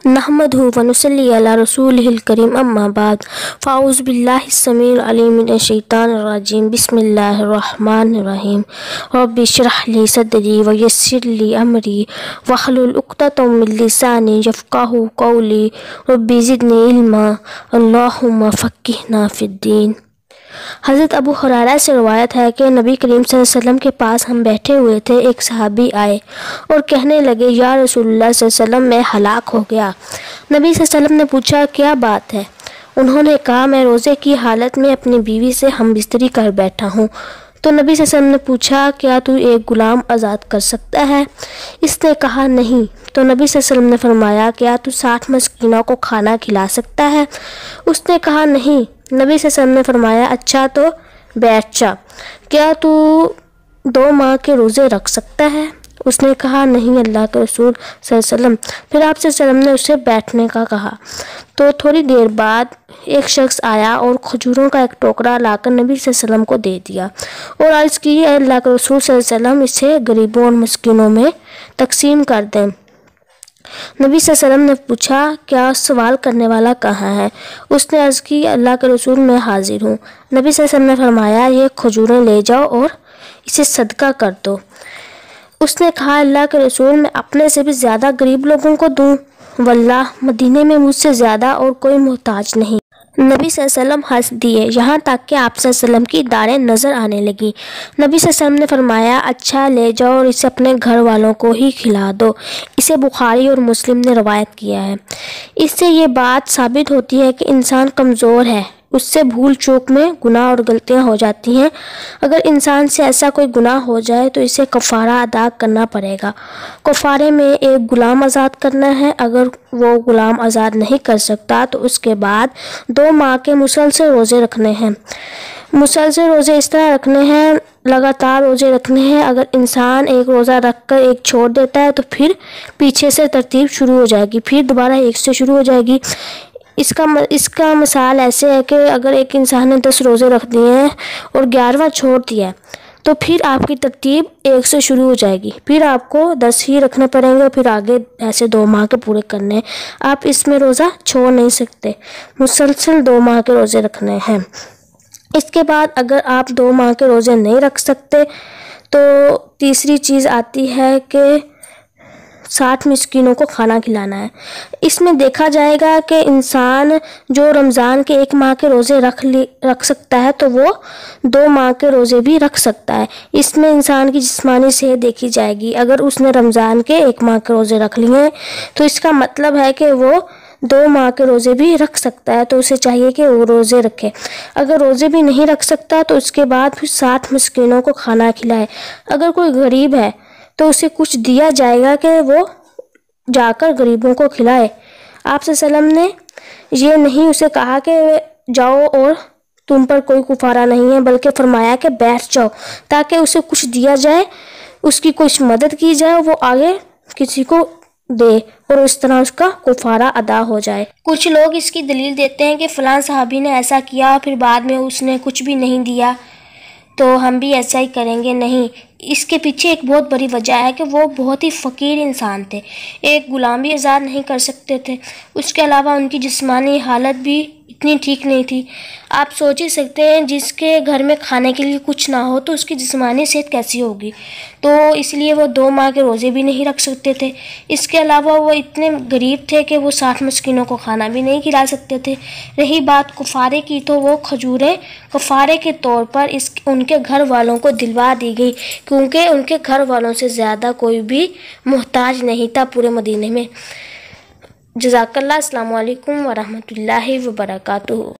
नहमदुहु व नुसल्ली अला रसूलिहिल करीम अम्मा बाद फ़ाऊज़ु बिल्लाहि अस्समीउल अलीम मिनश शैतानिर रजीम बिस्मिल्लाहिर रहमानिर रहीम रब्बि इश्रह ली सदरी व यस्सिर ली अमरी वहलुल उक़दतम मिन लिसानी यफ़क़हू क़ौली रब्बि ज़िदनी इल्मा अल्लाहुम्मा फ़क़्क़िहना फ़िद्दीन। हज़रत अबू हुरैरा से रवायत है कि नबी करीम सल्लल्लाहु अलैहि वसल्लम के पास हम बैठे हुए थे। एक सहाबी आए और कहने लगे, या रसूलुल्लाह सल्लल्लाहु अलैहि वसल्लम मैं हलाक हो गया। नबी सल्लल्लाहु अलैहि वसल्लम ने पूछा, क्या बात है? उन्होंने कहा, मैं रोज़े की हालत में अपनी बीवी से हम बिस्तरी कर बैठा हूँ। तो नबी सल्लल्लाहु अलैहि वसल्लम ने पूछा, क्या तू एक गुलाम आज़ाद कर सकता है? इसने कहा, नहीं। तो नबी सल्लल्लाहु अलैहि वसल्लम ने फरमाया, क्या तू 60 मस्कीनों को खाना खिला सकता है? उसने कहा, नहीं। नबी सल्लल्लाहु अलैहि वसल्लम ने फरमाया, अच्छा तो बैठ जा। क्या तू 2 माह के रोज़े रख सकता है? उसने कहा, नहीं अल्लाह के रसूल सल्लल्लाहु अलैहि वसल्लम। फिर आप सल्लल्लाहु अलैहि वसल्लम ने उसे बैठने का कहा। तो थोड़ी देर बाद एक शख्स आया और खजूरों का एक टोकरा लाकर नबी सल्लल्लाहु अलैहि वसल्लम को दे दिया और अर्ज़ की, अल्लाह के रसूल सल्लल्लाहु अलैहि वसल्लम इसे गरीबों और मस्कीनों में तकसीम कर दें। नबी सल्लल्लाहु अलैहि वसल्लम ने पूछा, क्या सवाल करने वाला कहाँ है? उसने अर्ज़ की, अल्लाह के रसूल मैं हाजिर हूँ। नबी सल्लल्लाहु अलैहि वसल्लम ने फरमाया, ये खजूरें ले जाओ और इसे सदका कर दो। उसने कहा, अल्लाह के रसूल मैं अपने से भी ज़्यादा गरीब लोगों को दूँ? वल्लाह मदीने में मुझसे ज़्यादा और कोई मोहताज नहीं। नबी सल्लल्लाहु अलैहि वसल्लम हंस दिए, यहाँ तक कि आप सल्लल्लाहु अलैहि वसल्लम की दाढ़ें नज़र आने लगी। नबी सल्लल्लाहु अलैहि वसल्लम ने फरमाया, अच्छा ले जाओ और इसे अपने घर वालों को ही खिला दो। इसे बुखारी और मुस्लिम ने रवायत किया है। इससे ये बात साबित होती है कि इंसान कमज़ोर है, उससे भूल चूक में गुनाह और गलतियां हो जाती हैं। अगर इंसान से ऐसा कोई गुनाह हो जाए तो इसे कफ़ारा अदा करना पड़ेगा। कफ़ारे में एक गुलाम आज़ाद करना है। अगर वो गुलाम आज़ाद नहीं कर सकता तो उसके बाद 2 माह के मुसलसल रोज़े रखने हैं। मुसलसल रोज़े इस तरह रखने हैं, लगातार रोज़े रखने हैं। अगर इंसान एक रोज़ा रख कर एक छोड़ देता है तो फिर पीछे से तरतीब शुरू हो जाएगी, फिर दोबारा एक से शुरू हो जाएगी। इसका मिसाल ऐसे है कि अगर एक इंसान ने 10 रोज़े रख दिए हैं और 11वां छोड़ दिया है तो फिर आपकी तरतीब 1 से शुरू हो जाएगी, फिर आपको 10 ही रखने पड़ेंगे, फिर आगे ऐसे 2 माह के पूरे करने हैं। आप इसमें रोज़ा छोड़ नहीं सकते, मुसलसल 2 माह के रोज़े रखने हैं। इसके बाद अगर आप 2 माह के रोज़े नहीं रख सकते तो तीसरी चीज़ आती है कि 60 मिस्कीनों को खाना खिलाना है। इसमें देखा जाएगा कि इंसान जो रमज़ान के 1 माह के रोज़े रख सकता है तो वो 2 माह के रोज़े भी रख सकता है। इसमें इंसान की जिस्मानी सेहत देखी जाएगी। अगर उसने रमज़ान के 1 माह के रोज़े रख लिए हैं तो इसका मतलब है कि वो 2 माह के रोज़े भी रख सकता है, तो उसे चाहिए कि वो रोज़े रखे। अगर रोज़े भी नहीं रख सकता तो उसके बाद फिर 60 मिस्कीनों को खाना खिलाए। अगर कोई गरीब है तो उसे कुछ दिया जाएगा कि वो जाकर गरीबों को खिलाए। आप सल्लल्लाहु अलैहि वसल्लम ने ये नहीं उसे कहा कि जाओ और तुम पर कोई कुफारा नहीं है, बल्कि फरमाया कि बैठ जाओ ताकि उसे कुछ दिया जाए, उसकी कुछ मदद की जाए, वो आगे किसी को दे और इस तरह उसका कुफारा अदा हो जाए। कुछ लोग इसकी दलील देते हैं कि फ़लाँ सहाबी ने ऐसा किया फिर बाद में उसने कुछ भी नहीं दिया तो हम भी ऐसा ही करेंगे। नहीं, इसके पीछे एक बहुत बड़ी वजह है कि वो बहुत ही फ़कीर इंसान थे, एक गुलाम भी आज़ाद नहीं कर सकते थे। उसके अलावा उनकी जिस्मानी हालत भी इतनी ठीक नहीं थी। आप सोच ही सकते हैं, जिसके घर में खाने के लिए कुछ ना हो तो उसकी जिस्मानी सेहत कैसी होगी। तो इसलिए वो 2 माह के रोज़े भी नहीं रख सकते थे। इसके अलावा वो इतने गरीब थे कि वो 60 मिस्कीनों को खाना भी नहीं खिला सकते थे। रही बात कुफारे की, तो वो खजूरें कफ़ारे के तौर पर उनके घर वालों को दिलवा दी गई, क्योंकि उनके घर वालों से ज़्यादा कोई भी मोहताज नहीं था पूरे मदीने में। जज़ाकल्लाह। अस्सलामु अलैकुम व रहमतुल्लाहि व बरकातुहू।